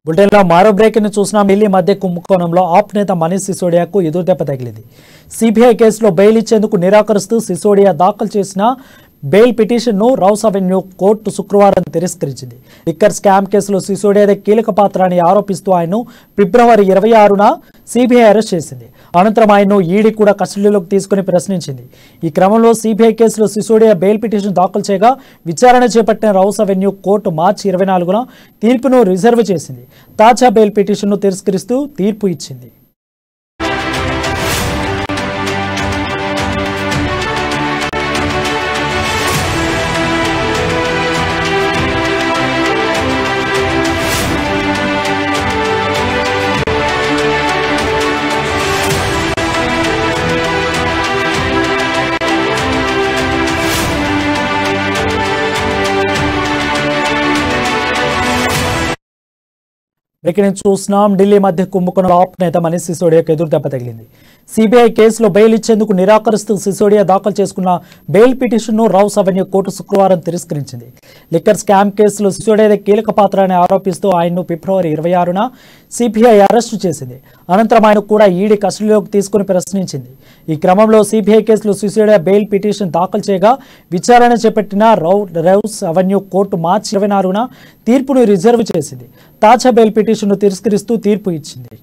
బులెటిన్లో మరో బ్రేకింగ్ చూసినాం. ఢిల్లీ మధ్య కుంభకోణంలో ఆప్ నేత మనీష్ సిసోడియాకు ఎదురుదెబ్బ తగిలింది. సిబిఐ కేసులో బెయిల్ ఇచ్చేందుకు నిరాకరిస్తూ సిసోడియా దాఖలు చేసిన బెయిల్ పిటిషన్ను రౌస్ అవెన్యూ కోర్టు శుక్రవారం తిరస్కరించింది. లిక్కర్ స్కామ్ కేసులో సిసోడియాదే కీలక పాత్ర అని ఆరోపిస్తూ ఆయన్ను ఫిబ్రవరి 26న సిబిఐ అరెస్ట్ చేసింది. అనంతరం ఆయన్ను ఈడీ కూడా కస్టడీలోకి తీసుకుని ప్రశ్నించింది. ఈ క్రమంలో సిబిఐ కేసులో సిసోడియా బెయిల్ పిటిషన్ దాఖలు చేయగా విచారణ చేపట్టిన రౌస్ అవెన్యూ కోర్టు మార్చి 24న తీర్పును రిజర్వ్ చేసింది. తాజా బెయిల్ పిటిషన్ను తిరస్కరిస్తూ తీర్పు ఇచ్చింది. బ్రేకింగ్ చూస్తున్నాం. ఢిల్లీ మధ్య కుంభకోణంలో ఆప్ నేత మనీష్ సిసోడియాకు ఎదురుదెబ్బ తగిలింది. సిబిఐ కేసులో బెయిల్ ఇచ్చేందుకు నిరాకరిస్తూ సిసోడియా దాఖలు చేసుకున్న బెయిల్ పిటిషన్ను రౌస్ అవెన్యూ కోర్టు శుక్రవారం తిరస్కరించింది. లిక్కర్ స్కామ్ కేసులో సిసోడియాదే కీలక పాత్ర అని ఆరోపిస్తూ ఆయన్ను ఫిబ్రవరి 26న సిబిఐ అరెస్టు చేసింది. అనంతరం ఆయన కూడా ఈడీ కస్టడీలోకి తీసుకుని ప్రశ్నించింది. ఈ క్రమంలో సిబిఐ కేసులో సిసోడియా బెయిల్ పిటిషన్ దాఖలు చేయగా విచారణ చేపట్టిన రౌస్ అవెన్యూ కోర్టు మార్చి 24న తీర్పును రిజర్వ్ చేసింది. తాజా బెయిల్ పిటిషన్ను తిరస్కరిస్తూ తీర్పు ఇచ్చింది.